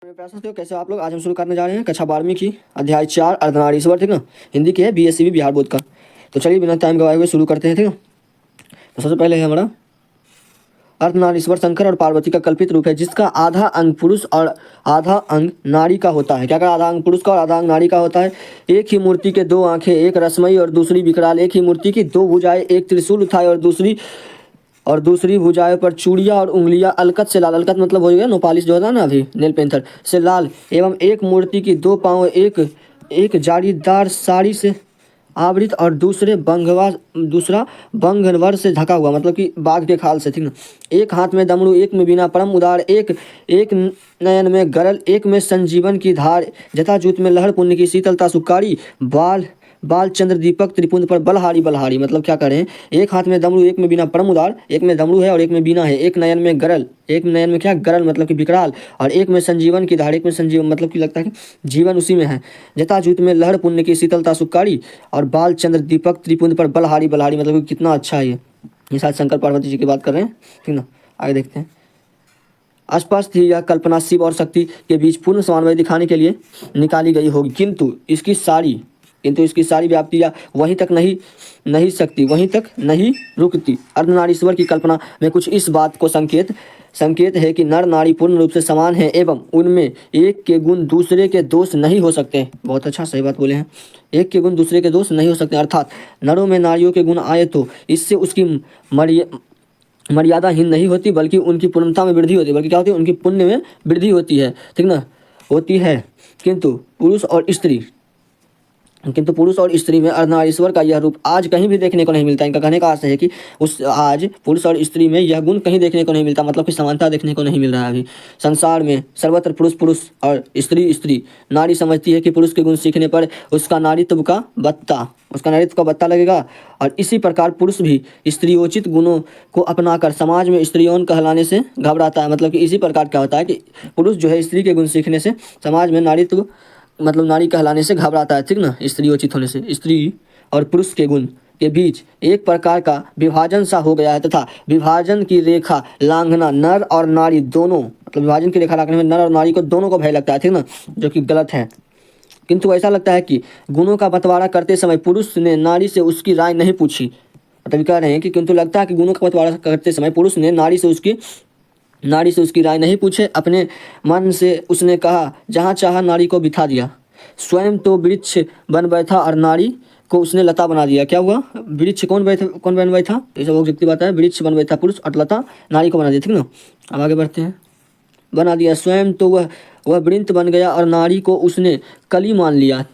मेरे प्यारे साथियों, कैसे हो आप लोग। आज हम शुरू करने जा रहे हैं कक्षा 12वीं की अध्याय 4 अर्धनारीश्वर, ठीक ना। हिंदी की है, बीएससीबी बिहार बोर्ड का। तो चलिए बिना टाइम गवाए हुए शुरू करते हैं, ठीक ना। तो सबसे पहले है हमारा अर्धनारीश्वर शंकर और पार्वती का कल्पित रूप है, जिसका आधा अंग पुरुष और आधा अंग नारी का होता है। क्या क्या आधा अंग पुरुष का और आधा अंग नारी का होता है। एक ही मूर्ति के दो आंखें, एक रसमयी और दूसरी विकराल। एक ही मूर्ति की दो भुजाएं, एक त्रिशूल उठाए और दूसरी भुजाओं पर चूड़ियां और उंगलियां अलकत से लाल, अलकत मतलब हो गया नो पॉलिश जो होता है ना अभी नेल पेंथर से लाल। एवं एक मूर्ति की दो पांव एक जालीदार साड़ी से आवृत और दूसरा बंगवर से ढका हुआ, मतलब कि बाघ के खाल से, ठीक ना। एक हाथ में दमड़ू, एक में बीना, परम उदार, एक एक नयन में गरल, एक में संजीवन की धार, जटाजूट में लहर, पुण्य की शीतलता सुकारी, बाल चंद्र दीपक त्रिपुंड पर बलहारी बलहारी। मतलब क्या करें, एक हाथ में दमड़ू, एक में बीना, परम उदार, एक में दमड़ू है और एक में बीना है। एक नयन में गरल, एक नयन में क्या गरल मतलब कि विकराल, और एक में संजीवन की धार, एक में संजीवन मतलब कि लगता है कि जीवन उसी में है। जटाजूट में लहर, पुण्य की शीतलता सुकारी, और बाल चंद्र दीपक त्रिपुंड पर बलहारी बलहारी, मतलब कि कितना अच्छा है ये शायद शंकर पार्वती जी की बात कर रहे हैं, ठीक ना। आगे देखते हैं। स्पष्ट ही यह कल्पना शिव और शक्ति के बीच पूर्ण समन्वय दिखाने के लिए निकाली गई होगी, किंतु इसकी सारी व्याप्ति या वहीं तक नहीं रुकती। अर्धनारीश्वर की कल्पना में कुछ इस बात को संकेत है कि नर नारी पूर्ण रूप से समान है एवं उनमें एक के गुण दूसरे के दोष नहीं हो सकते। बहुत अच्छा, सही बात बोले हैं। एक के गुण दूसरे के दोष नहीं हो सकते, अर्थात नरों में नारियों के गुण आए तो इससे उसकी मर्यादाहीन नहीं होती, बल्कि उनकी पूर्णता में वृद्धि होती है। बल्कि क्या होती है, उनकी पुण्य में वृद्धि होती है, ठीक ना, होती है। किंतु पुरुष और स्त्री में अर्धनारीश्वर का यह रूप आज कहीं भी देखने को नहीं मिलता। इनका कहने का आशय है कि आज पुरुष और स्त्री में यह गुण कहीं देखने को नहीं मिलता, मतलब कि समानता देखने को नहीं मिल रहा है अभी संसार में। सर्वत्र पुरुष और स्त्री। नारी समझती है कि पुरुष के गुण सीखने पर उसका नारीत्व का बत्ता लगेगा, और इसी प्रकार पुरुष भी स्त्रियोचित गुणों को अपनाकर समाज में स्त्रियों कहलाने से घबराता है। मतलब कि इसी प्रकार क्या होता है कि पुरुष जो है स्त्री के गुण सीखने से समाज में नारीत्व मतलब नारी कहलाने से घबराता है, ठीक ना। स्त्रियोचित होने से स्त्री और पुरुष के गुण के बीच एक प्रकार का विभाजन सा हो गया है, तथा विभाजन की रेखा लांघना नर और नारी दोनों, मतलब विभाजन की रेखा लांघने में नर और नारी को दोनों को भय लगता है, ठीक ना, जो कि गलत है। किंतु ऐसा लगता है कि गुणों का बंटवारा करते समय पुरुष ने नारी से उसकी राय नहीं पूछी। मतलब कह रहे हैं कि किंतु लगता है कि गुणों का बंटवारा करते समय पुरुष ने नारी से उसकी राय नहीं पूछे, अपने मन से उसने कहा जहाँ चाहा नारी को बिठा दिया। स्वयं तो वृक्ष बन बैठा और नारी को उसने लता बना दिया। क्या हुआ, वृक्ष कौन बन बैठा, ये सब व्यक्ति बात है। वृक्ष बन बैठा पुरुष और लता नारी को बना दिया, ठीक ना। अब आगे बढ़ते हैं। बना दिया, स्वयं तो वह वृंत बन गया और नारी को उसने कली मान लिया।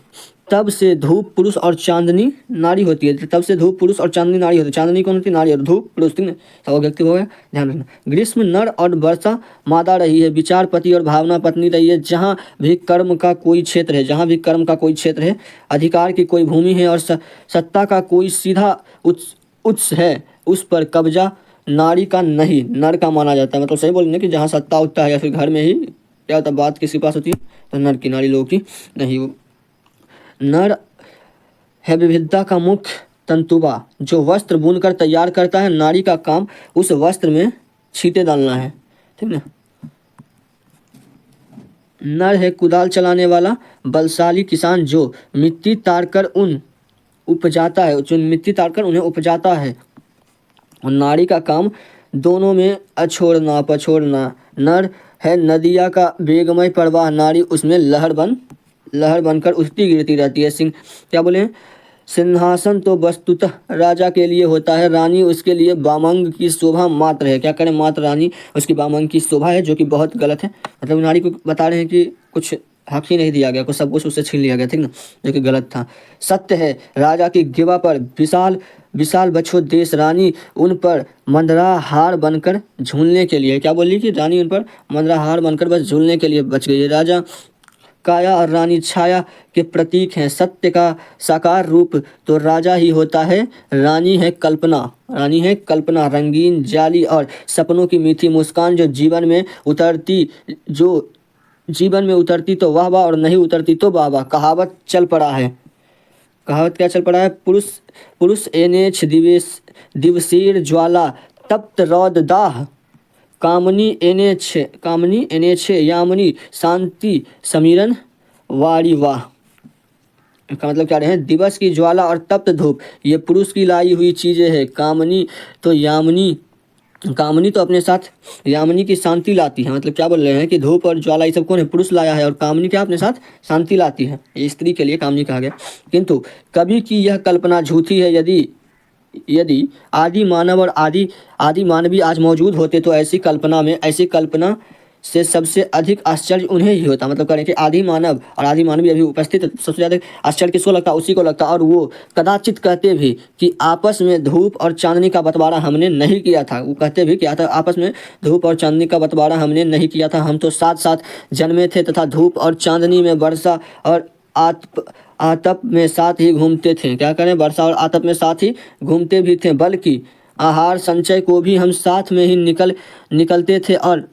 तब से धूप पुरुष और चांदनी नारी होती है। तब से धूप पुरुष और चांदनी नारी होती है। चांदनी कौन होती है, नारी, और धूप पुरुष, ठीक है। सब व्यक्ति हो गया, ध्यान रखना। ग्रीष्म नर और वर्षा मादा रही है, विचार पति और भावना पत्नी रही है। जहाँ भी कर्म का कोई क्षेत्र है, अधिकार की कोई भूमि है और सत्ता का कोई सीधा उत्स है, उस पर कब्जा नारी का नहीं नर का माना जाता है। मतलब सही बोलेंगे कि जहाँ सत्ता उठता है या फिर घर में ही क्या होता है, बात किसके पास होती है, तो नर की, नारी लोगों की नहीं। नर है विविधता का मुख्य तंतुबा, जो वस्त्र बुनकर तैयार करता है। नारी का काम उस वस्त्र में छींटे डालना है, ठीक है। नर है कुदाल चलाने वाला बलशाली किसान, जो मिट्टी ताड़कर उन्हें उपजाता है। और नारी का काम दोनों में अछोड़ना पछोड़ना। नर है नदिया का वेगमय प्रवाह, नारी उसमें लहर बनकर उठती गिरती रहती है। क्या बोले, सिंहासन तो वस्तुतः राजा के लिए होता है, रानी उसके लिए बामंग की शोभा मात्र है। क्या करें, मात्र रानी उसकी बामंग की शोभा है, जो कि बहुत गलत है। मतलब नारी को बता रहे हैं कि कुछ हक ही नहीं दिया गया, कुछ सब कुछ उससे छीन लिया गया, ठीक ना, जो कि गलत था। सत्य है राजा की गिवा पर विशाल बछो देश, रानी उन पर मंदरा हार बनकर झूलने के लिए। क्या बोली कि रानी उन पर मंदरा हार बनकर बस झूलने के लिए बच गई है। राजा काया और रानी छाया के प्रतीक हैं। सत्य का साकार रूप तो राजा ही होता है, रानी है कल्पना, रंगीन जाली और सपनों की मीठी मुस्कान, जो जीवन में उतरती तो वाह वाह और नहीं उतरती तो वाह वाह। कहावत क्या चल पड़ा है, पुरुष एनेछ दिवसीर ज्वाला तप्त रौद दाह कामनी एने छे यामिनी शांति समीरन वारी वाह। इसका मतलब क्या रहे हैं, दिवस की ज्वाला और तप्त धूप ये पुरुष की लाई हुई चीजें हैं। कामनी तो अपने साथ यामिनी की शांति लाती है। मतलब क्या बोल रहे हैं कि धूप और ज्वाला ये सब कौन है, पुरुष लाया है, और कामनी क्या अपने साथ शांति लाती है। ये स्त्री के लिए कामनी कहा गया। किंतु कवि की यह कल्पना झूठी है। यदि आदि मानव और आदि मानवी आज मौजूद होते तो ऐसी कल्पना से सबसे अधिक आश्चर्य उन्हें ही होता। मतलब करें कि आदि मानव और आदि मानवी अभी उपस्थित है, सबसे ज़्यादा आश्चर्य किसको लगता, उसी को लगता। और वो कदाचित कहते भी कि आपस में धूप और चांदनी का बंटवारा हमने नहीं किया था। वो कहते भी कि आपस में धूप और चांदनी का बंटवारा हमने नहीं किया था, हम तो साथ साथ जन्मे थे तथा धूप और चांदनी में वर्षा और आतप में साथ ही घूमते थे। क्या करें, वर्षा और आतप में साथ ही घूमते भी थे, बल्कि आहार संचय को भी हम साथ में ही निकलते थे। और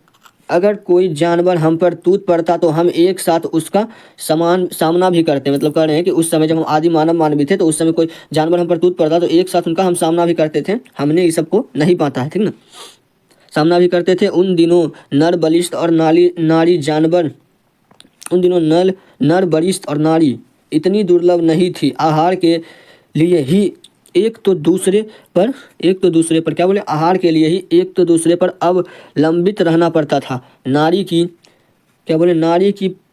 अगर कोई जानवर हम पर टूट पड़ता तो हम एक साथ उसका सामना भी करते। मतलब कह रहे हैं कि उस समय जब हम आदि मानवी थे तो उस समय कोई जानवर हम पर टूट पड़ता तो एक साथ उनका हम सामना भी करते थे। हमने इस सबको नहीं पाता है, ठीक ना, सामना भी करते थे। उन दिनों नर बलिष्ठ और नारी जानवर, उन दिनों नर बलिष्ठ और नारी इतनी दुर्लभ नहीं थी। आहार के लिए ही एक तो दूसरे पर क्या बोले, आहार के लिए ही एक तो दूसरे पर अवलंबित रहना पड़ता था। नारी की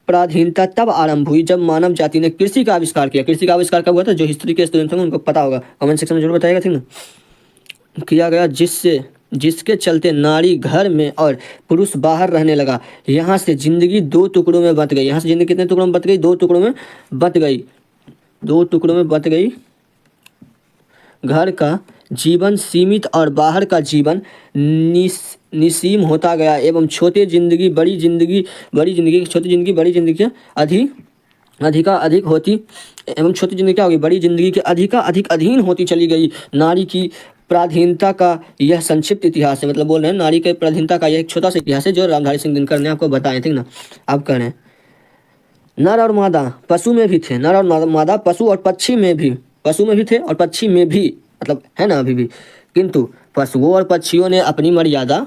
पराधीनता तब आरंभ हुई जब मानव जाति ने कृषि का आविष्कार किया। कृषि का आविष्कार कब हुआ था, जो हिस्ट्री के स्टूडेंट होंगे उनको पता होगा, कमेंट सेक्शन में जरूर बताइएगा, ठीक ना। किया गया जिसके चलते नारी घर में और पुरुष बाहर रहने लगा। यहाँ से जिंदगी दो टुकड़ों में बंट गई। यहाँ से जिंदगी कितने टुकड़ों में बंट गई, दो टुकड़ों में बंट गई। घर का जीवन सीमित और बाहर का जीवन निसीम होता गया एवं छोटी जिंदगी बड़ी जिंदगी के अधिक होती एवं छोटी जिंदगी क्या होगी, बड़ी जिंदगी के अधिक अधीन होती चली गई। नारी की पराधीनता का यह संक्षिप्त इतिहास है। मतलब बोल रहे हैं नारी के पराधीनता का यह एक छोटा सा इतिहास है जो रामधारी सिंह दिनकर ने आपको बताया, ठीक ना। अब कह रहे हैं नर और मादा पशु में भी थे, नर और मादा पशु और पक्षी में भी थे और पक्षी में भी, मतलब है ना अभी भी। किंतु पशुओं और पक्षियों ने अपनी मर्यादा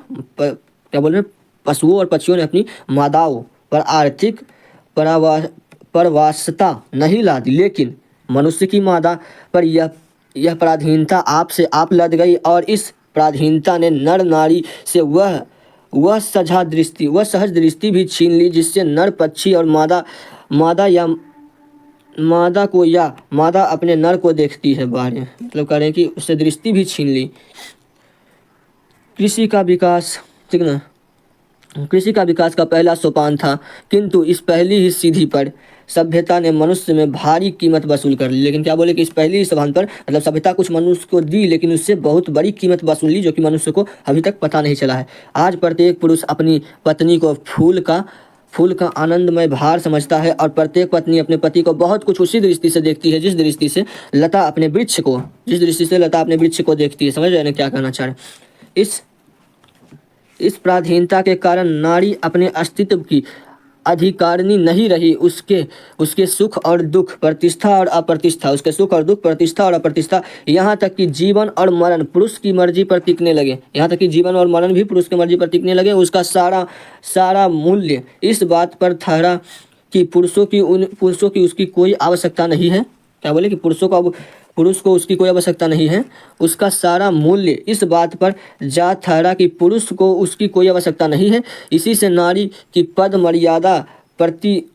पशुओं और पक्षियों ने अपनी मादाओं पर आर्थिक परवासता नहीं ला दी, लेकिन मनुष्य की मादा पर यह पराधीनता आप से आप लद गई। और इस पराधीनता ने नर नारी से वह सहज दृष्टि भी छीन ली जिससे नर पक्षी और मादा अपने नर को देखती है बाहर। मतलब कह रहे हैं कि उससे दृष्टि भी छीन ली। कृषि का विकास, ठीक ना, कृषि का विकास का पहला सोपान था, किंतु इस पहली ही सीढ़ी पर सभ्यता ने मनुष्य में भारी कीमत वसूल कर ली। लेकिन क्या बोले कि इस पहली ही सोपान पर मतलब सभ्यता कुछ मनुष्य को दी, लेकिन उससे बहुत बड़ी कीमत वसूल ली जो कि मनुष्य को अभी तक पता नहीं चला है। आज प्रत्येक पुरुष अपनी पत्नी को फूल का आनंदमय भार समझता है और प्रत्येक पत्नी अपने पति को बहुत कुछ उसी दृष्टि से देखती है जिस दृष्टि से लता अपने वृक्ष को देखती है। समझ रहे हैं ना क्या कहना चाह रहे। इस पराधीनता के कारण नारी अपने अस्तित्व की अधिकारिणी नहीं रही। उसके सुख और दुख, प्रतिष्ठा और अप्रतिष्ठा, यहाँ तक कि जीवन और मरण पुरुष की मर्जी पर टिकने लगे। उसका सारा मूल्य इस बात पर ठहरा कि पुरुषों की उसकी कोई आवश्यकता नहीं है। क्या बोले कि पुरुष को उसकी कोई आवश्यकता नहीं है। उसका सारा मूल्य इस बात पर जा ठहरा कि पुरुष को उसकी कोई आवश्यकता नहीं है। इसी से नारी की पद मर्यादा प्रवृत्त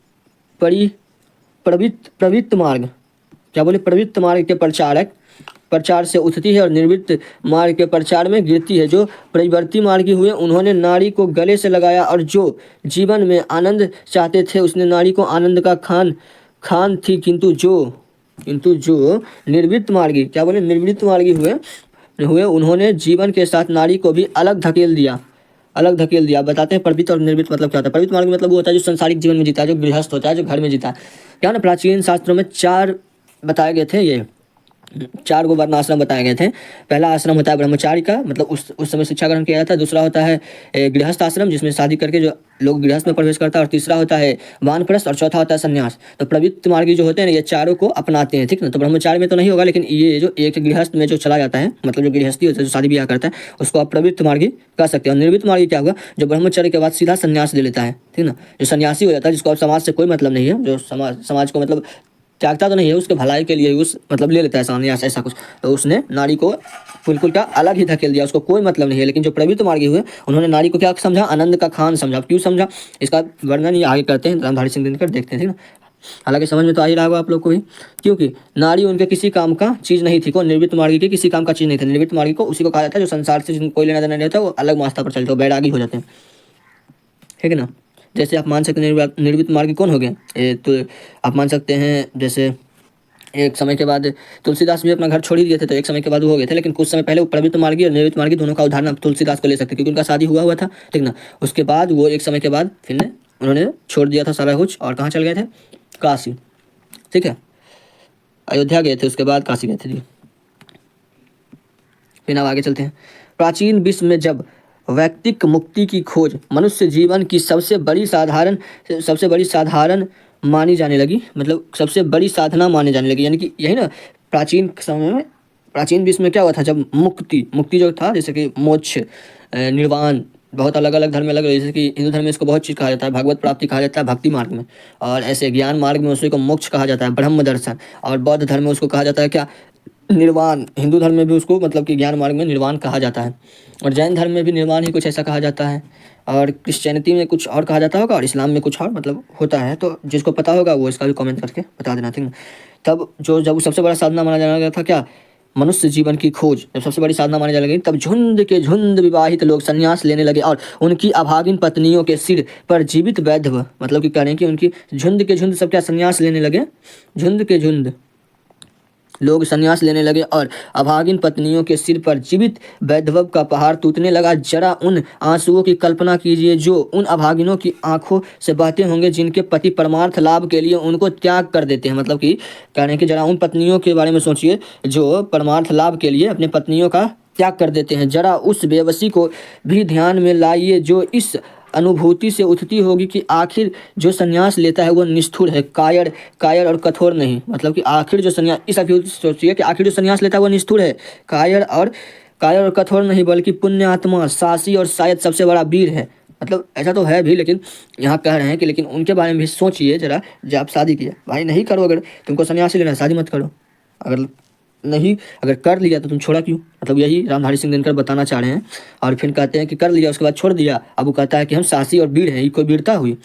मार्ग, क्या बोले, प्रवृत्त मार्ग के प्रचार से उठती है और निवृत्त मार्ग के प्रचार में गिरती है। जो परिवर्ती मार्गी हुए उन्होंने नारी को गले से लगाया और जो जीवन में आनंद चाहते थे उसने नारी को आनंद का खान थी। किंतु जो निवृत्त मार्गी, क्या बोले, निवृत्त मार्गी हुए उन्होंने जीवन के साथ नारी को भी अलग धकेल दिया। बताते हैं प्रवृत्त और निवृत्त मतलब क्या होता है। प्रवृत्त मार्ग मतलब वो होता है जो संसारिक जीवन में जीता है, जो गृहस्थ होता है, जो घर में जीता है। क्या ना, प्राचीन शास्त्रों में 4 बताए गए थे ये 4 गो वर्ण बताए गए थे। पहला आश्रम होता है ब्रह्मचारी का, मतलब उस समय शिक्षा ग्रहण किया जाता है। दूसरा होता है गृहस्थ आश्रम, जिसमें शादी करके जो लोग गृहस्थ में प्रवेश करता है। और तीसरा होता है वानप्रस्थ, और चौथा होता है संन्यास। तो प्रवृत्ति मार्गी जो होते हैं ना, ये चारों को अपनाते हैं, ठीक ना। तो ब्रह्मचारी में तो नहीं होगा, लेकिन ये जो एक गृहस्थ में जो चला जाता है, मतलब जो गृहस्थी होता है, जो शादी ब्याह करता है, उसको आप प्रवृत्ति मार्गी कह सकते हैं। और निर्वृत्त मार्गी क्या हुआ, जो ब्रह्मचर्य के बाद सीधा संन्यास ले लेता है, ठीक ना। जो सन्यासी हो जाता है, जिसको अब समाज से कोई मतलब नहीं है, जो समाज को मतलब त्यागता तो नहीं है, उसके भलाई के लिए उस मतलब ले लेता है संन्यास, ऐसा कुछ। तो उसने नारी को बिल्कुल का अलग ही धकेल दिया, उसको कोई मतलब नहीं है। लेकिन जो प्रवृत्त मार्गी हुए, उन्होंने नारी को क्या समझा, आनंद का खान समझा। क्यों समझा, इसका वर्णन ये आगे करते हैं, रामधारी सिंह दिनकर, देखते हैं, ठीक ना। हालांकि समझ में तो आ ही रहा होगा आप लोग को भी, क्योंकि नारी उनके किसी काम का चीज नहीं थी। को निर्वृत्त मार्गी के किसी काम का चीज नहीं था। निर्वृत्त मार्गी को उसी को कहा जाता है जो संसार से जिनको कोई लेना देना नहीं रहता, वो अलग मास्ता पर चलते हो, बैरागी हो जाते हैं, ठीक है ना। जैसे आप मान सकते हैं निर्वृत्त मार्गी कौन हो गए, तो आप मान सकते हैं जैसे एक समय के बाद तुलसीदास भी अपना घर छोड़ ही दिए थे, तो एक समय के बाद वो हो गए थे। लेकिन कुछ समय पहले वो प्रवृत्त मार्गी और निर्वृत्त मार्गी दोनों का उदाहरण आप तुलसीदास को ले सकते हैं, क्योंकि उनका शादी हुआ था, ठीक ना। उसके बाद वो एक समय के बाद फिर उन्होंने छोड़ दिया था सारा कुछ, और कहाँ चल गए थे, काशी, ठीक है। अयोध्या गए थे, उसके बाद काशी गए थे जी। फिर अब आगे चलते हैं। प्राचीन विश्व में जब वैयक्तिक मुक्ति की खोज मनुष्य जीवन की सबसे बड़ी साधारण मानी जाने लगी, मतलब सबसे बड़ी साधना मानी जाने लगी, यानी कि यही ना, प्राचीन समय में, प्राचीन विश्व में क्या हुआ था, जब मुक्ति जो था, जैसे कि मोक्ष, निर्वाण, बहुत अलग अलग धर्म में अलग, जैसे कि हिंदू धर्म में इसको बहुत चीज़ कहा जाता है, भगवत प्राप्ति कहा जाता है भक्ति मार्ग में, और ऐसे ज्ञान मार्ग में उसी को मोक्ष कहा जाता है, ब्रह्म दर्शन। और बौद्ध धर्म में उसको कहा जाता है क्या, निर्वाण। हिंदू धर्म में भी उसको मतलब कि ज्ञान मार्ग में निर्वाण कहा जाता है, और जैन धर्म में भी निर्वाण ही कुछ ऐसा कहा जाता है, और क्रिश्चियनिटी में कुछ और कहा जाता होगा, और इस्लाम में कुछ और मतलब होता है। तो जिसको पता होगा वो इसका भी कमेंट करके बता देना, ठीक है। तब जब वो सबसे बड़ा साधना माना जाने लगा था क्या, मनुष्य जीवन की खोज जब सबसे बड़ी साधना मानी जाने लगी, तब झुंड के झुंड विवाहित लोग संन्यास लेने लगे, और उनकी अभागिन पत्नियों के सिर पर जीवित वैधव, मतलब कि कह रहे हैं कि उनकी झुंड के झुंड सब क्या संन्यास लेने लगे, झुंड के झुंड लोग संन्यास लेने लगे, और अभागिन पत्नियों के सिर पर जीवित वैधव का पहाड़ टूटने लगा। जरा उन आंसुओं की कल्पना कीजिए जो उन अभागिनों की आंखों से बहते होंगे, जिनके पति परमार्थ लाभ के लिए उनको त्याग कर देते हैं। मतलब कि कह रहे हैं कि जरा उन पत्नियों के बारे में सोचिए जो परमार्थ लाभ के लिए अपने पत्नियों का त्याग कर देते हैं। जरा उस बेबसी को भी ध्यान में लाइए जो इस अनुभूति से उठती होगी कि आखिर जो संन्यास लेता है वो निष्ठुर है, कायर और कठोर नहीं। मतलब कि आखिर जो संन्यास, इस अभिव्यक्ति से सोचिए कि आखिर जो संन्यास लेता है वो निष्ठुर है, कायर और कठोर नहीं, बल्कि पुण्य आत्मा, साहसी और शायद सबसे बड़ा वीर है। मतलब ऐसा तो है भी, लेकिन यहाँ कह रहे हैं कि लेकिन उनके बारे में भी सोचिए जरा। जब आप शादी किया भाई, नहीं करो, अगर तुमको संन्यास लेना है शादी मत करो, अगर कर लिया तो तुम छोड़ा क्यों। मतलब यही रामधारी सिंह दिनकर बताना चाह रहे हैं। और फिर कहते हैं कि कर लिया उसके बाद छोड़ दिया, अब वो कहता है कि हम साहसी और वीर हैं। ये कोई वीरता हुई,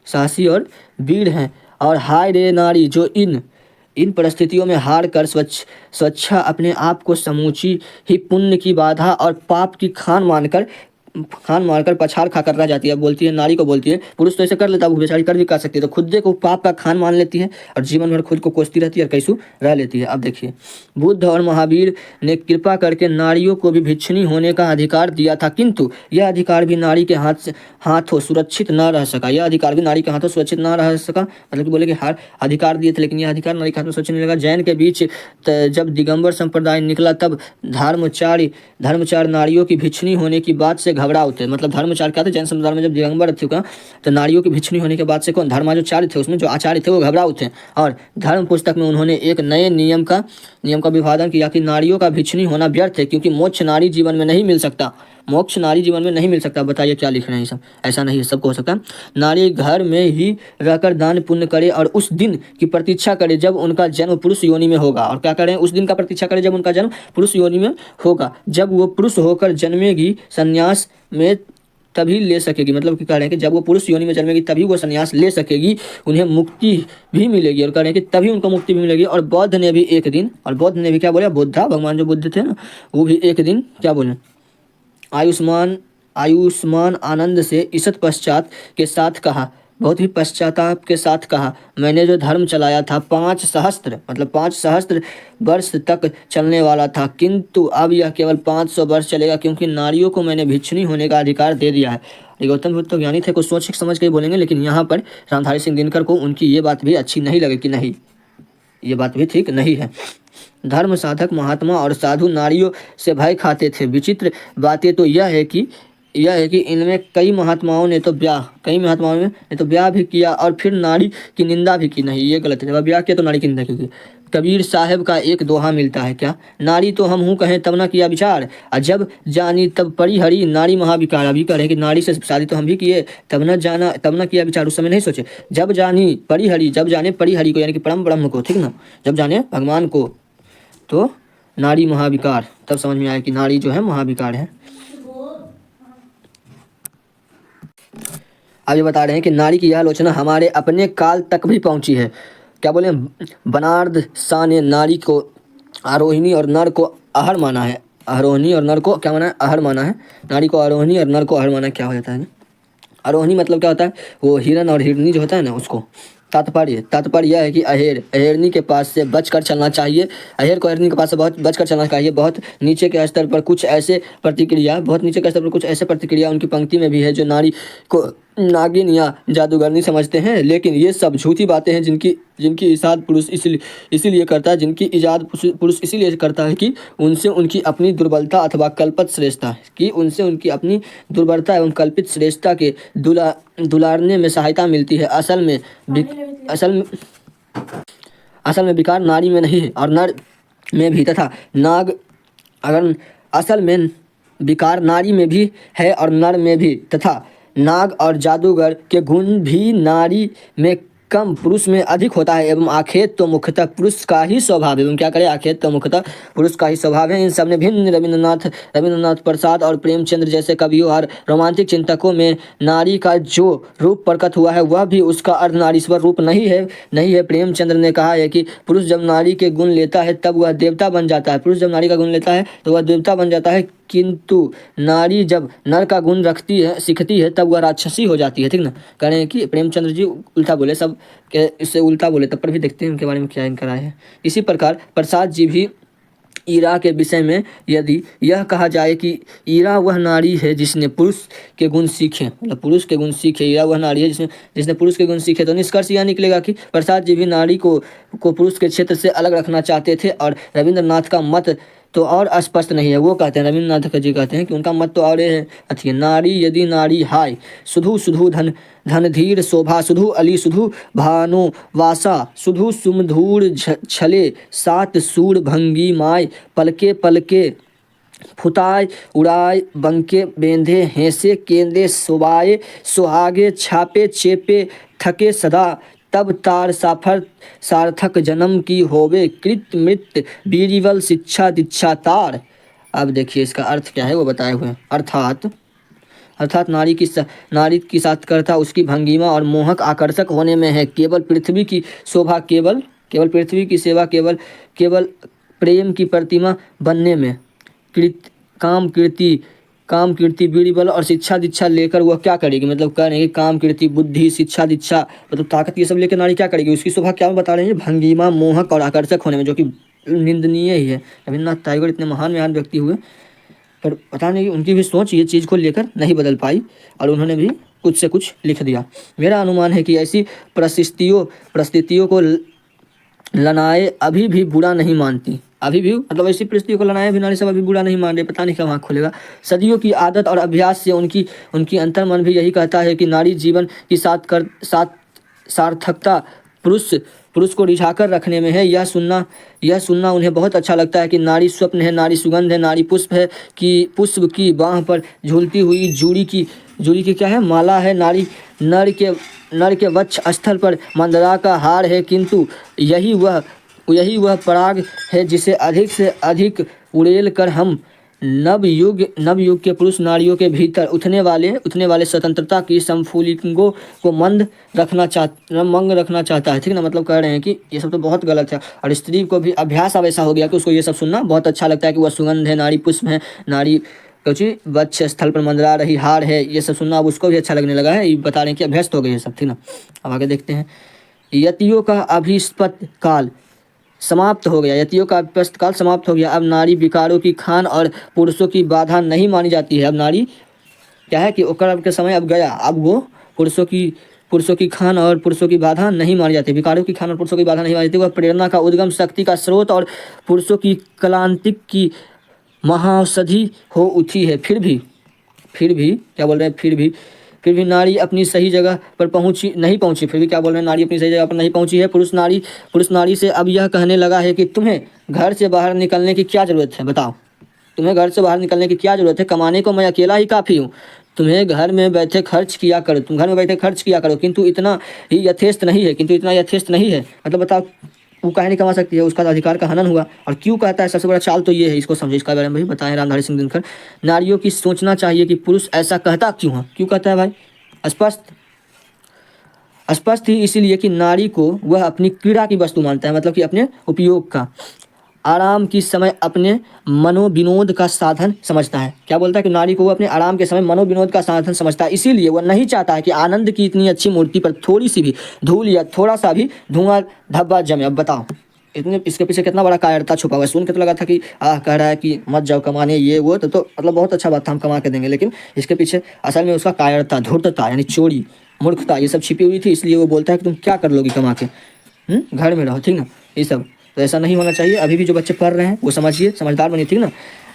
साहसी और वीर हैं। और हाय रे नारी जो इन परिस्थितियों में हार कर स्वच्छा अपने आप को समूची ही पुण्य की बाधा और पाप की खान मारकर पछाड़ खाकर रह जाती है। बोलती है, नारी को बोलती है, पुरुष तो ऐसे कर लेता है, वो बेचारी कर भी कर सकती है, तो खुद को पाप का खान मान लेती है और जीवन भर खुद को कोसती रहती है और कैसू रह लेती है। अब देखिए, बुद्ध और महावीर ने कृपा करके नारियों को भी भिक्षुणी होने का अधिकार दिया था, किंतु यह अधिकार भी नारी के हाथों सुरक्षित न रह सका। यह अधिकार भी नारी के हाथों सुरक्षित न रह सका, मतलब कि बोले कि हर अधिकार दिए थे, लेकिन यह अधिकार नारी के हाथों सुरक्षित नहीं लगा। जैन के बीच जब दिगंबर संप्रदाय निकला, तब धर्मचार नारियों की भिक्षुणी होने की बात से घबरा उठे। मतलब धर्मचार क्या थे, जैन समुदाय में जब दिगंबर थे तो नारियों की भिक्षुणी होने के बाद से कौन, धर्माचार्य थे, उसमें जो आचार्य थे वो घबरा उठे, और धर्म पुस्तक में उन्होंने एक नए नियम का विभाजन किया कि नारियों का भिक्षुणी होना व्यर्थ है, क्योंकि मोक्ष नारी जीवन में नहीं मिल सकता। मोक्ष नारी जीवन में नहीं मिल सकता। बताइए क्या लिख रहे हैं, सब ऐसा नहीं है, सबको हो सकता है। नारी घर में ही रहकर दान पुण्य करे और उस दिन की प्रतीक्षा करे जब उनका जन्म पुरुष योनि में होगा। और क्या करें, उस दिन का प्रतीक्षा करे जब उनका जन्म पुरुष योनि में होगा। जब वो पुरुष होकर जन्मेगी संन्यास में तभी ले सकेगी। मतलब कि कह रहे हैं कि जब वो पुरुष योनि में जन्मेगी तभी वो संन्यास ले सकेगी, उन्हें मुक्ति भी मिलेगी। और कह रहे हैं कि तभी उनको मुक्ति भी मिलेगी। और बौद्ध ने भी एक दिन, और बौद्ध ने भी क्या बोला, बुद्धा भगवान जो बुद्ध थे ना, वो भी एक दिन क्या बोले, आयुष्मान आनंद से ईषत् पश्चात के साथ कहा, बहुत ही पश्चाताप के साथ कहा, मैंने जो धर्म चलाया था 5 सहस्त्र वर्ष तक चलने वाला था, किंतु अब यह केवल 500 वर्ष चलेगा, क्योंकि नारियों को मैंने भिक्षुणी होने का अधिकार दे दिया है। गौतम बुद्ध तो ज्ञानी थे, कुछ सोच समझ के बोलेंगे, लेकिन यहाँ पर रामधारी सिंह दिनकर को उनकी ये बात भी अच्छी नहीं लगी कि नहीं, ये बात भी ठीक नहीं है। धर्म साधक महात्मा और साधु नारियों से भय खाते थे। विचित्र बातें तो यह है कि इनमें कई महात्माओं ने तो ब्याह भी किया और फिर नारी की निंदा भी की। नहीं, ये गलत है। जब ब्याह किया तो नारी की निंदा की। कबीर साहब का एक दोहा मिलता है क्या, नारी तो हम हूँ कहें तब न किया विचार, और जब जानी तब पड़ी हरी नारी महाविकार। अभी कह रहे हैं कि नारी से शादी तो हम भी किए, तब न किया विचार। उस समय नहीं सोचे। जब जानी पड़ी हरी, जब जाने पड़ी हरि को, यानी कि परम ब्रह्म को, ठीक ना, जब जाने भगवान को, तो नारी महाविकार, तब समझ में आया कि नारी जो है महाविकार है। अब ये बता रहे हैं कि नारी की यह आलोचना हमारे अपने काल तक भी पहुंची है। क्या बोले, बनारद शाह ने नारी को आरोहिणी और नर को आहर माना है। आरोहिणी और नर को क्या माना है, आहर माना है। नारी को आरोहिणी और नर को आहर माना क्या हो जाता है। आरोहिणी मतलब क्या होता है, वो हिरन और हिरनी जो होता है ना, उसको। तात्पर्य यह है कि अहेरनी के पास से बचकर चलना चाहिए। अहेर को अहेरनी के पास से बहुत बचकर चलना चाहिए। बहुत नीचे के स्तर पर कुछ ऐसे प्रतिक्रिया उनकी पंक्ति में भी है जो नारी को नागिन या जादूगरनी समझते हैं। लेकिन ये सब झूठी बातें हैं जिनकी इजाद पुरुष इसीलिए करता है कि उनसे उनकी अपनी दुर्बलता अथवा कल्पित श्रेष्ठता के दुलारने में सहायता मिलती है। असल में विकार नारी में नहीं है और नर में भी, तथा असल में विकार नारी में भी है और नर में भी, तथा नाग और जादूगर के गुण भी नारी में कम पुरुष में अधिक होता है। एवं आखेत तो मुख्यतः पुरुष का ही स्वभाव है। एवं क्या करें, आखेत तो मुख्यतः पुरुष का ही स्वभाव है। इन सब ने भिन्न रविंद्रनाथ प्रसाद और प्रेमचंद्र जैसे कवियों और रोमांटिक चिंतकों में नारी का जो रूप प्रकट हुआ है वह भी उसका अर्धनारीश्वर रूप नहीं है। प्रेमचंद्र ने कहा है कि पुरुष जब नारी के गुण लेता है तब वह देवता बन जाता है। पुरुष जब नारी का गुण लेता है तो वह देवता बन जाता है, किंतु नारी जब नर का गुण सीखती है तब वह राक्षसी हो जाती है। ठीक ना, कह रहे हैं कि प्रेमचंद्र जी उल्टा बोले, सब इससे उल्टा बोले। तब पर भी देखते हैं उनके बारे में क्या इनका राय है। इसी प्रकार प्रसाद जी भी ईरा के विषय में यदि यह कहा जाए कि ईरा वह नारी है जिसने पुरुष के गुण सीखे, मतलब पुरुष के गुण सीखे, ईरा वह नारी है जिसने पुरुष के गुण सीखे, तो निष्कर्ष यह निकलेगा कि प्रसाद जी भी नारी को पुरुष के क्षेत्र से अलग रखना चाहते थे। और रविंद्रनाथ का मत तो और स्पष्ट नहीं है। वो कहते हैं, रविंद्रनाथ जी कहते हैं कि उनका मत तो और है, अच्छी नारी यदि नारी हाय, सुधु धन धीर शोभा, सुधु अली सुधु भानु वासा, सुधु सुमधुर छले सात सूर भंगी माय, पलके फुताय उड़ाय बंके बेंधे हेसे केंदे सोबाए सुहागे छापे चेपे थके सदा, तब तार सार्थक जन्म की होवे कृत मृत बीरिवल शिक्षा दीक्षा तार। अब देखिए इसका अर्थ क्या है वो बताए हुए हैं। अर्थात नारी की सात्करता उसकी भंगिमा और मोहक आकर्षक होने में है। केवल पृथ्वी की शोभा, केवल पृथ्वी की सेवा, केवल प्रेम की प्रतिमा बनने में, काम कीर्ति बीरबल और शिक्षा दीक्षा लेकर वह क्या करेगी। मतलब कह रहे हैं कि काम कीर्ति बुद्धि शिक्षा दीक्षा मतलब ताकत, ये सब लेकर नारी क्या करेगी। उसकी शोभा क्या बता रहे हैं, भंगिमा मोहक और आकर्षक होने में, जो कि निंदनीय ही है। रविन्द्रनाथ टैगोर इतने महान व्यक्ति हुए पर पता नहीं उनकी भी सोच ये चीज़ को लेकर नहीं बदल पाई और उन्होंने भी कुछ से कुछ लिख दिया। मेरा अनुमान है कि ऐसी परिस्थितियों को लनाए अभी भी बुरा नहीं मानती। अभी भी मतलब ऐसी परिस्थितियों को लनाए भी नारी सब अभी बुरा नहीं मान रहे। पता नहीं कब आँख खुलेगा। सदियों की आदत और अभ्यास से उनकी अंतर्मन भी यही कहता है कि नारी जीवन की सार्थकता पुरुष को रिझाकर रखने में है। यह सुनना उन्हें बहुत अच्छा लगता है कि नारी स्वप्न है, नारी सुगंध है, नारी पुष्प है, कि पुष्प की बाह पर झूलती हुई जूड़ी की क्या है, माला है। नारी नर के वक्ष स्थल पर मंदरा का हार है, किंतु यही वह पराग है जिसे अधिक से अधिक उड़ेल कर हम नवयुग के पुरुष नारियों के भीतर उठने वाले स्वतंत्रता की संफुलिंगों को मंग रखना चाहता है। ठीक ना, मतलब कह रहे हैं कि ये सब तो बहुत गलत है। और स्त्री को भी अभ्यास अब ऐसा हो गया कि उसको ये सब सुनना बहुत अच्छा लगता है कि वह सुगंध है, नारी पुष्प है, नारी कुछ वक्ष स्थल पर मंदरा रही हार है, ये सब सुनना अब उसको भी अच्छा लगने लगा है। ये बता रहे हैं कि अभ्यस्त हो गए ये सब। ठीक ना, अब आगे देखते हैं। यतियों का अभिष्पत काल समाप्त हो गया। यतियों का अभिष्पत काल समाप्त हो गया। अब नारी विकारों की खान और पुरुषों की बाधा नहीं मानी जाती है। अब नारी क्या है कि उपकरण के समय अब गया। अब वो पुरुषों की पुरुषों की खान और पुरुषों की बाधा नहीं मानी जाती, विकारों की खान और पुरुषों की बाधा नहीं मानी जाती। वह प्रेरणा का उद्गम, शक्ति का स्रोत और पुरुषों की क्लांति की महाऔषधि हो उठी है। फिर भी क्या बोल रहे हैं, फिर भी नारी अपनी सही जगह पर नहीं पहुंची। फिर भी क्या बोल रहे हैं, नारी अपनी सही जगह पर नहीं पहुंची है। पुरुष नारी से अब यह कहने लगा है कि तुम्हें घर से बाहर निकलने की क्या जरूरत है, बताओ। तुम्हें घर से बाहर निकलने की क्या जरूरत है, कमाने को मैं अकेला ही काफ़ी हूँ। तुम्हें घर में बैठे खर्च किया करो, तुम घर में बैठे खर्च किया करो, किंतु इतना यथेष्ट नहीं है। मतलब बताओ, वो काहे नहीं कमा सकती है, उसका अधिकार का हनन हुआ। और क्यों कहता है, सबसे बड़ा चाल तो ये है, इसको समझो, इसका बारे में भी बताएं रामधारी सिंह दिनकर। नारियों की सोचना चाहिए कि पुरुष ऐसा कहता क्यों है, क्यों कहता है भाई। स्पष्ट ही इसीलिए कि नारी को वह अपनी क्रीड़ा की वस्तु मानता है, मतलब कि अपने उपयोग का, आराम की समय अपने मनोविनोद का साधन समझता है। क्या बोलता है कि नारी को वो अपने आराम के समय मनोविनोद का साधन समझता है, इसीलिए वह नहीं चाहता है कि आनंद की इतनी अच्छी मूर्ति पर थोड़ी सी भी धूल या थोड़ा सा भी धुआं धब्बा जमे। अब बताओ, इतने इसके पीछे कितना बड़ा कायरता छुपा हुआ है। सुन के तो लगा था कि कह रहा है कि मत जाओ कमाने, ये वो, तो मतलब बहुत अच्छा बात था, हम कमा के देंगे। लेकिन इसके पीछे असल में उसका कायरता, धूर्तता, यानी चोरी, मूर्खता, ये सब छिपी हुई थी। इसलिए वो बोलता है कि तुम क्या कर लोगी कमा के, घर में रहो, ठीक ना। ये सब तो ऐसा नहीं होना चाहिए। अभी भी जो बच्चे पढ़ रहे हैं वो समझिए, समझदार बनिए, ठीक ना।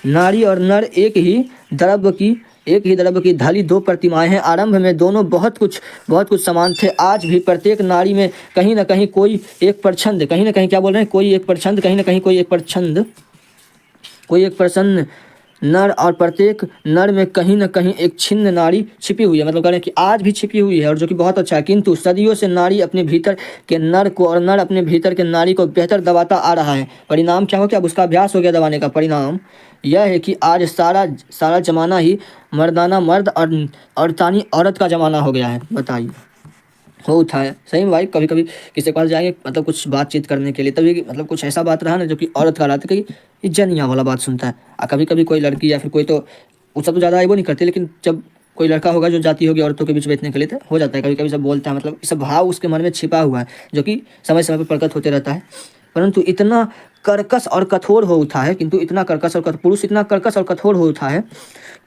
नारी और नर एक ही द्रव्य की ढली दो प्रतिमाएं हैं। आरंभ में दोनों बहुत कुछ समान थे। आज भी प्रत्येक नारी में कहीं ना कहीं कोई एक प्रछंद, कहीं ना कहीं क्या बोल रहे हैं, कोई एक प्रछंद, कहीं ना कहीं कोई एक प्रसन्न नर, और प्रत्येक नर में कहीं ना कहीं एक छिन्न नारी छिपी हुई है। मतलब कह रहे हैं कि आज भी छिपी हुई है, और जो कि बहुत अच्छा है। किंतु सदियों से नारी अपने भीतर के नर को और नर अपने भीतर के नारी को बेहतर दबाता आ रहा है। परिणाम क्या हो गया, अब उसका अभ्यास हो गया दबाने का। परिणाम यह है कि आज सारा जमाना ही मर्दाना मर्द और तानी औरत का जमाना हो गया है। बताइए, हो उठाया सही में भाई। कभी कभी किसी के पास जाएंगे, मतलब कुछ बातचीत करने के लिए, तभी मतलब कुछ ऐसा बात रहा ना जो कि औरत का रहा था, कि इज्जत नहीं वाला बात सुनता है। और कभी कभी कोई लड़की या फिर कोई, तो वो सब तो ज़्यादा वो नहीं करते, लेकिन जब कोई लड़का होगा जो जाती होगी औरतों के बीच बैठने के लिए, तो हो जाता है कभी कभी सब बोलता है। मतलब सब भाव उसके मन में छिपा हुआ है, जो कि समय समय पर प्रकट होते रहता है। परंतु इतना कर्कश और कठोर हो उठा है, पुरुष इतना कर्कश और कठोर हो उठा है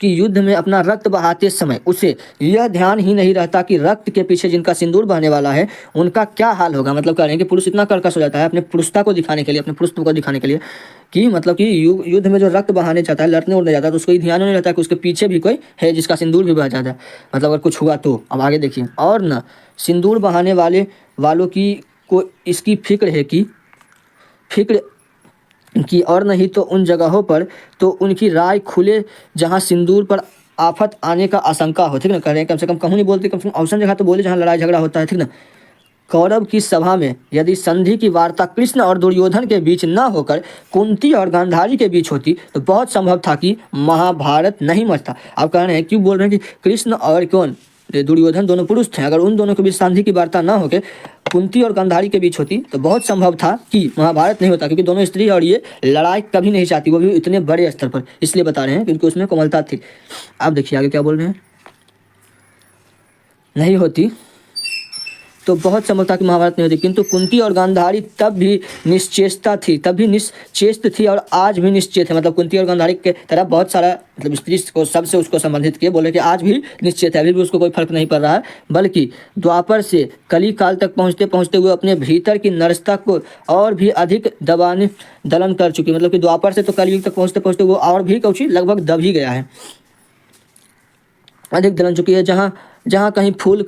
कि युद्ध में अपना रक्त बहाते समय उसे यह ध्यान ही नहीं रहता कि रक्त के पीछे जिनका सिंदूर बहने वाला है उनका क्या हाल होगा। मतलब कह रहे हैं कि पुरुष इतना कर्कश हो जाता है अपने पुरुषता को दिखाने के लिए, अपने पुरुषत्व को दिखाने के लिए, कि मतलब कि युद्ध में जो रक्त बहाने जाता है, लड़ने उड़ने जाता है, तो उसको ध्यान नहीं रहता कि उसके पीछे भी कोई है जिसका सिंदूर भी बह जाता है। मतलब अगर कुछ हुआ तो। अब आगे देखिए, और न सिंदूर बहाने वालों की को इसकी फिक्र की, और नहीं तो उन जगहों पर तो उनकी राय खुले जहां सिंदूर पर आफत आने का आशंका हो, ठीक ना। कह रहे हैं कम से कम कहूँ नहीं बोलते, कम से कम अवसर जगह तो बोले जहाँ लड़ाई झगड़ा होता है, ठीक ना। कौरव की सभा में यदि संधि की वार्ता कृष्ण और दुर्योधन के बीच न होकर कुंती और गांधारी के बीच होती तो बहुत संभव था कि महाभारत नहीं मचता। आप कह रहे हैं, क्यों बोल रहे हैं कि कृष्ण और कौन, दुर्योधन, दोनों पुरुष थे, अगर उन दोनों के बीच संधि की वार्ता ना होकर कुंती और गांधारी के बीच होती तो बहुत संभव था कि महाभारत नहीं होता, क्योंकि दोनों स्त्री और ये लड़ाई कभी नहीं चाहती, वो भी इतने बड़े स्तर पर। इसलिए बता रहे हैं क्योंकि उसमें कोमलता थी। आप देखिए आगे क्या बोल रहे हैं, नहीं होती तो बहुत संभव था कि महाभारत नहीं होती, किंतु कुंती और गांधारी तब भी निश्चेष्ट थी और आज भी निश्चेत है। मतलब कुंती और गांधारी के तरफ बहुत सारा, मतलब स्त्री को सबसे उसको संबंधित किए, बोले कि आज भी निश्चेत है, अभी भी उसको कोई फर्क नहीं पड़ रहा है। बल्कि द्वापर से कली काल तक पहुँचते हुए अपने भीतर की नरसता को और भी अधिक दलन कर चुकी। मतलब कि द्वापर से तो कलयुग तक पहुँचते वो और भी कुछ लगभग दब ही गया है, अधिक दलन चुकी है। जहाँ कहीं फूल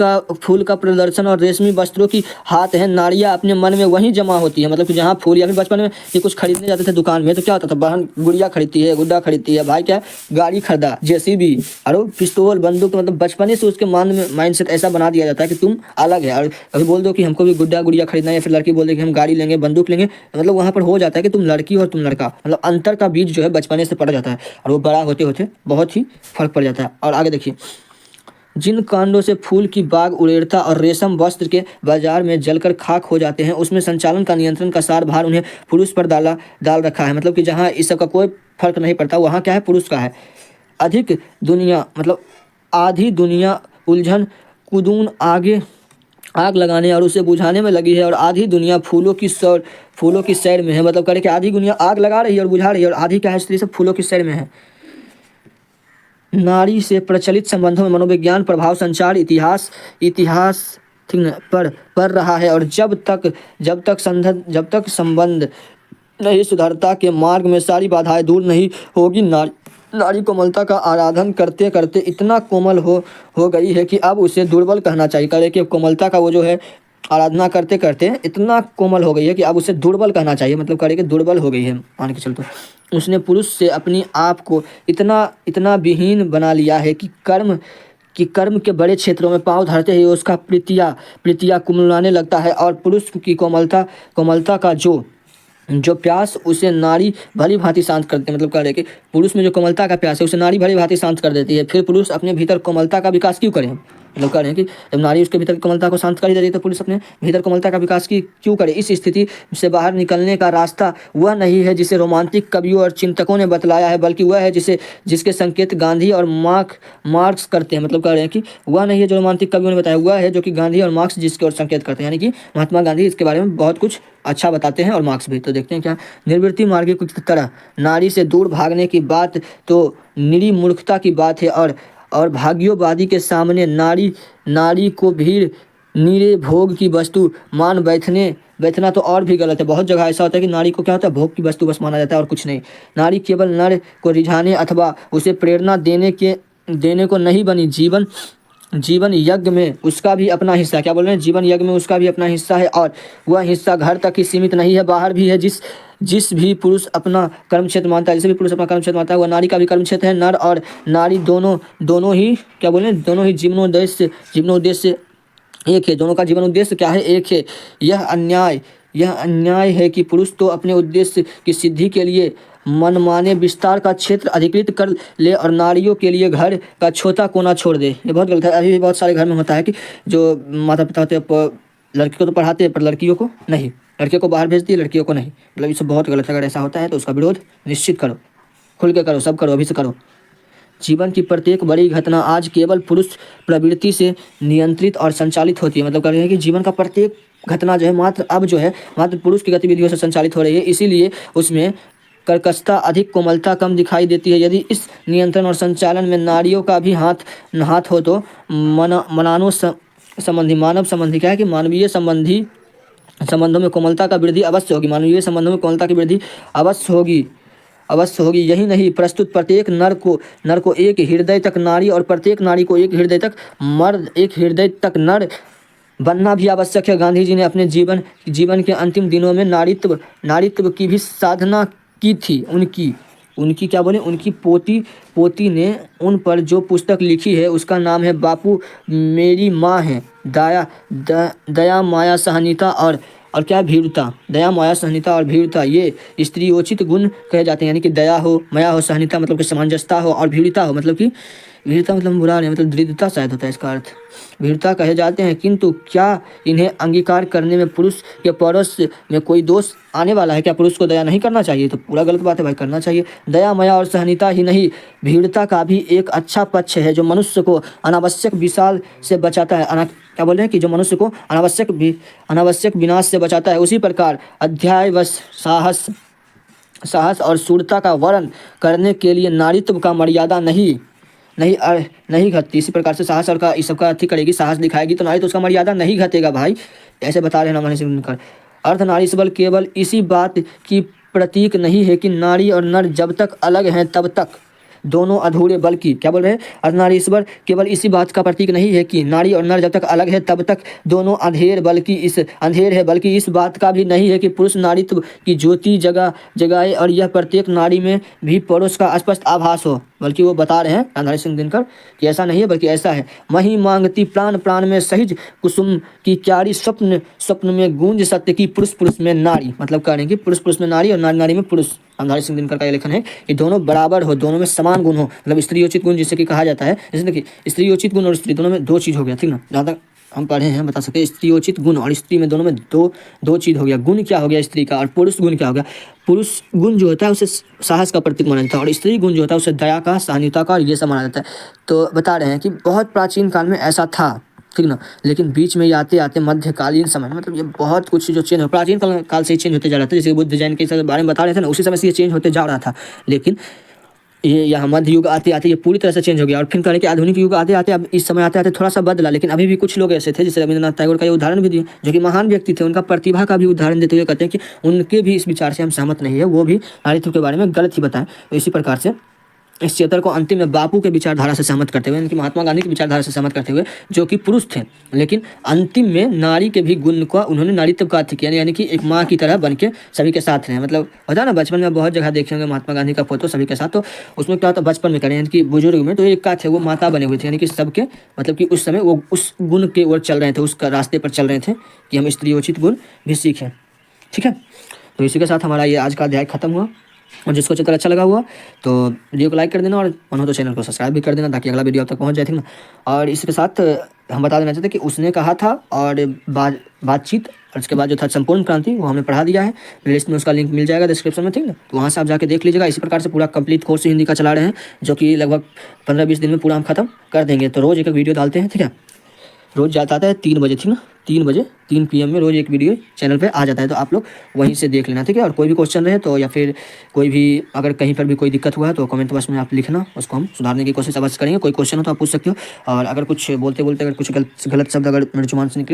का प्रदर्शन और रेशमी वस्त्रों की हाथ है, नारियाँ अपने मन में वहीं जमा होती है। मतलब कि जहाँ फूल, या फिर बचपन में ये कुछ खरीदने जाते थे दुकान में, तो क्या होता था, बहन गुड़िया खरीदती है, गुड्डा खरीदती है, भाई क्या गाड़ी खरीदा, जेसीबी और पिस्तौल बंदूक। मतलब बचपन से उसके माइंडसेट ऐसा बना दिया जाता है कि तुम अलग है। और कभी बोल दो कि हमको भी गुड़िया खरीदना है, या फिर लड़की बोल दे कि हम गाड़ी लेंगे, बंदूक लेंगे, मतलब वहाँ पर हो जाता है कि तुम लड़की और तुम लड़का, मतलब अंतर का बीज जो है बचपने से पड़ जाता है, और वो बड़ा होते होते बहुत ही फर्क पड़ जाता है। और आगे देखिए, जिन कांडों से फूल की बाग उड़ेरता और रेशम वस्त्र के बाजार में जलकर खाक हो जाते हैं, उसमें संचालन का नियंत्रण का सार भार उन्हें पुरुष पर डाल रखा है। मतलब कि जहाँ इस सब का कोई फर्क नहीं पड़ता, वहाँ क्या है, पुरुष का है। आधी दुनिया उलझन कुदून आग लगाने और उसे बुझाने में लगी है, और आधी दुनिया फूलों की सैर में है। मतलब करे कि आधी दुनिया आग लगा रही है और बुझा रही है, और आधी क्या है, स्त्री सब फूलों की सैर में है। नारी से प्रचलित संबंधों में मनोविज्ञान प्रभाव संचार इतिहास ठीक ना पर रहा है। और जब तक संबंध नहीं सुधरता के मार्ग में सारी बाधाएं दूर नहीं होगी, नारी कोमलता का आराधन करते करते इतना कोमल हो गई है कि अब उसे दुर्बल कहना चाहिए। करे कि कोमलता का वो जो है आराधना करते करते इतना कोमल हो गई है कि अब उसे दुर्बल कहना चाहिए, मतलब करे कि दुर्बल हो गई है मान के चलते। उसने पुरुष से अपनी आप को इतना विहीन बना लिया है कि कर्म के बड़े क्षेत्रों में पांव धरते ही उसका प्रीतिया कुमलाने लगता है। और पुरुष की कोमलता का जो प्यास उसे नारी भली भांति शांत करते, मतलब कह रहे कि पुरुष में जो कोमलता का प्यास है उसे नारी भली भांति शांत कर देती है। फिर पुरुष अपने भीतर कोमलता का विकास क्यों करे, मतलब कह रहे हैं कि जब नारी उसके भीतर कोमलता को शांत कर ही देती है तो पुरुष अपने भीतर कोमलता का विकास की क्यों करे। इस स्थिति से बाहर निकलने का रास्ता वह नहीं है जिसे रोमांटिक कवियों और चिंतकों ने बतलाया है, बल्कि वह है जिसके संकेत गांधी और मार्क्स करते हैं। मतलब कह रहे हैं कि वह नहीं है जो रोमांटिक कवियों ने बताया, वह है जो कि गांधी और मार्क्स जिसके ओर संकेत करते हैं, यानी कि महात्मा गांधी इसके बारे में बहुत कुछ अच्छा बताते हैं और मार्क्स भी। तो देखते हैं क्या, निर्वृत्ति मार्ग की तरह नारी से दूर भागने की बात तो निरी मूर्खता की बात है। और भाग्योवादी के सामने नारी को भीड़ नीरे भोग की वस्तु मान बैठना तो और भी गलत है। बहुत जगह ऐसा होता है कि नारी को क्या होता है, भोग की वस्तु बस माना जाता है और कुछ नहीं। नारी केवल नर को रिझाने अथवा उसे प्रेरणा देने को नहीं बनी, जीवन यज्ञ में उसका भी अपना हिस्सा है। क्या बोल रहे हैं, जीवन यज्ञ में उसका भी अपना हिस्सा है। और वह हिस्सा घर तक ही सीमित नहीं है, बाहर भी है। जिस भी पुरुष अपना कर्म क्षेत्र मानता है, जिसे भी पुरुष अपना कर्म क्षेत्र मानता है, वह नारी का भी कर्म क्षेत्र है। नर और नारी दोनों ही क्या बोले, दोनों ही जीवनोद्देश्य एक है। दोनों का जीवन उद्देश्य क्या है, एक है। यह अन्याय है कि पुरुष तो अपने उद्देश्य की सिद्धि के लिए मनमाने विस्तार का क्षेत्र अधिकृत कर ले और नारियों के लिए घर का छोटा कोना छोड़ दे। ये बहुत गलत है। अभी भी बहुत सारे घर में होता है कि जो माता पिता होते हैं लड़की को तो पढ़ाते हैं पर लड़कियों को नहीं, लड़कियों को बाहर भेजती है, लड़कियों को नहीं। मतलब ये सब बहुत गलत है। अगर ऐसा होता है तो उसका विरोध निश्चित करो, खुल के करो, सब करो, अभी से करो। जीवन की प्रत्येक बड़ी घटना आज केवल पुरुष प्रवृत्ति से नियंत्रित और संचालित होती है। मतलब कह रहे हैं कि जीवन का प्रत्येक घटना जो है मात्र पुरुष की गतिविधियों से संचालित हो रही है, इसीलिए उसमें कर्कशता अधिक, कोमलता कम दिखाई देती है। यदि इस नियंत्रण और संचालन में नारियों का भी हाथ हो तो मानव संबंधी क्या है कि मानवीय संबंधों में कोमलता का वृद्धि अवश्य होगी। मानवीय संबंधों में कोमलता की वृद्धि अवश्य होगी। यही नहीं, प्रस्तुत प्रत्येक नर को एक हृदय तक नारी और प्रत्येक नारी को एक हृदय तक मर्द, एक हृदय तक नर बनना भी आवश्यक है। गांधी जी ने अपने जीवन के अंतिम दिनों में नारीत्व की भी साधना की थी। उनकी क्या बोले, उनकी पोती ने उन पर जो पुस्तक लिखी है उसका नाम है बापू मेरी माँ है, दया माया सहनीता और क्या, भीरुता। दया माया सहनीता और भीरुता ये स्त्रीयोचित गुण कहे जाते हैं, यानी कि दया हो, माया हो, सहनीता मतलब कि सामंजस्यता हो, और भीरुता हो मतलब कि वीरता मतलब बुरा नहीं, मतलब दृढ़ता शायद होता है इसका अर्थ, वीरता कहे जाते हैं। किंतु क्या इन्हें अंगीकार करने में पुरुष के परोस में कोई दोष आने वाला है? क्या पुरुष को दया नहीं करना चाहिए? तो पूरा गलत बात है भाई, करना चाहिए। दया माया और सहनीता ही नहीं, भीड़ता का भी एक अच्छा पक्ष है जो मनुष्य को अनावश्यक विशाल से बचाता है। क्या बोल रहे हैं कि जो मनुष्य को अनावश्यक विनाश से बचाता है। उसी प्रकार अध्यायवश साहस और शूरता का वर्णन करने के लिए नारीत्व का मर्यादा नहीं घटती। इसी प्रकार से साहस और का इस सब का अति करेगी, साहस दिखाएगी तो नारी तो उसका मर्यादा नहीं घटेगा भाई, ऐसे बता रहे हैं हमारे सिंह। अर्थ नारी सबल केवल इसी बात की प्रतीक नहीं है कि नारी और नर जब तक अलग हैं तब तक दोनों अधूरे, बल्कि क्या बोल रहे हैं, अर्धनारीश्वर केवल इसी बात का प्रतीक नहीं है कि नारी और नर जब तक अलग है तब तक दोनों अंधेर है, बल्कि इस बात का भी नहीं है कि पुरुष नारीत्व की ज्योति जगाए और यह प्रत्येक नारी में भी पुरुष का स्पष्ट आभास हो। बल्कि वो बता रहे हैं रामधारी सिंह दिनकर कि ऐसा नहीं है बल्कि ऐसा है। मही मांगती प्राण में सहिज कुसुम की क्यारी, स्वप्न में गूंज सत्य की, पुरुष में नारी। मतलब कह रहे हैं कि पुरुष में नारी और नारी में पुरुष। रामधारी सिंह दिनकर का ये लेखन है कि दोनों बराबर हो, दोनों में समान गुण हो, मतलब स्त्रीयोचित गुण जिसे कि कहा जाता है। जैसे देखिए स्त्रीयोचित गुण और स्त्री दोनों में दो चीज़ हो गया, ठीक ना, जहाँ तक हम पढ़े हैं बता सकते हैं। स्त्रीयोचित गुण और स्त्री में दोनों में दो चीज़ हो गया। गुण क्या हो गया स्त्री का, और पुरुष गुण क्या हो गया। पुरुष गुण जो होता है उसे साहस का प्रतीक माना जाता है, और स्त्री गुण जो होता है उसे दया का, सहनीयता का, और ये सब माना जाता है। तो बता रहे हैं कि बहुत प्राचीन काल में ऐसा था, ठीक ना, लेकिन बीच में आते आते मध्यकालीन समय, मतलब ये बहुत कुछ जो चेंज हो, प्राचीन काल से चेंज होते जा रहा था। जैसे बुद्ध जैन के बारे में बता रहे थे ना, उसी समय से ये चेंज होते जा रहा था। लेकिन ये यहाँ मध्य युग आते आते ये पूरी तरह से चेंज हो गया। और फिर करें कि आधुनिक युग आते आते अब इस समय आते आते थोड़ा सा बदला, लेकिन अभी भी कुछ लोग ऐसे थे, जैसे रविंद्रनाथ टैगोर का ये उदाहरण भी दिए, जो कि महान व्यक्ति थे। उनका प्रतिभा का भी उदाहरण देते हुए कहते हैं कि उनके भी इस विचार से हम सहमत नहीं है, वो भी नारीत्व के बारे में गलत ही बताएं। तो इसी प्रकार से इस चैप्टर को अंतिम में बापू के विचारधारा से सहमत करते हुए, यानी कि महात्मा गांधी की विचारधारा से सहमत करते हुए, जो कि पुरुष थे, लेकिन अंतिम में नारी के भी गुण को उन्होंने नारीत्व का अर्थ किया, यानी कि एक माँ की तरह बन के सभी के साथ रहे। मतलब होता है ना, बचपन में बहुत जगह देखे होंगे महात्मा गांधी का फोटो सभी के साथ, तो उसमें क्या होता, बचपन में करें यानी कि बुजुर्ग में, तो एक का थे वो माता बने हुए थे, यानी कि सबके मतलब कि उस समय वो उस गुण के ओर चल रहे थे, उस रास्ते पर चल रहे थे कि हम स्त्रीयोचित गुण भी सीखें। ठीक है, तो इसी के साथ हमारा ये आज का अध्याय खत्म हुआ। और जिसको चैप्टर अच्छा लगा हुआ तो वीडियो को लाइक कर देना, और मन हो तो चैनल को सब्सक्राइब भी कर देना, ताकि अगला वीडियो आप तक पहुंच जाए, ठीक ना। और इसके साथ हम बता देना चाहते हैं कि उसने कहा था और बातचीत, और उसके बाद जो था संपूर्ण क्रांति, वो हमने पढ़ा दिया है। प्लेलिस्ट में उसका लिंक मिल जाएगा डिस्क्रिप्शन में, ठीक ना। तो वहाँ से आप जाके देख लीजिएगा। इसी प्रकार से पूरा कंप्लीट कोर्स हिंदी का चला रहे हैं, जो कि लगभग 15-20 दिन में पूरा हम खत्म कर देंगे। तो रोज़ एक वीडियो डालते हैं, ठीक है। रोज़ जाता है 3 बजे, ठीक ना, 3 PM में रोज़ एक वीडियो चैनल पे आ जाता है, तो आप लोग वहीं से देख लेना, ठीक है। और कोई भी क्वेश्चन रहे तो, या फिर कोई भी अगर कहीं पर भी कोई दिक्कत हुआ है तो कमेंट बॉक्स में आप लिखना, उसको हम सुधारने की कोशिश अवश्य करेंगे। कोई क्वेश्चन हो तो आप पूछ सकते हो, और अगर कुछ बोलते बोलते अगर कुछ गलत शब्द अगर मेरे जुबान से निकले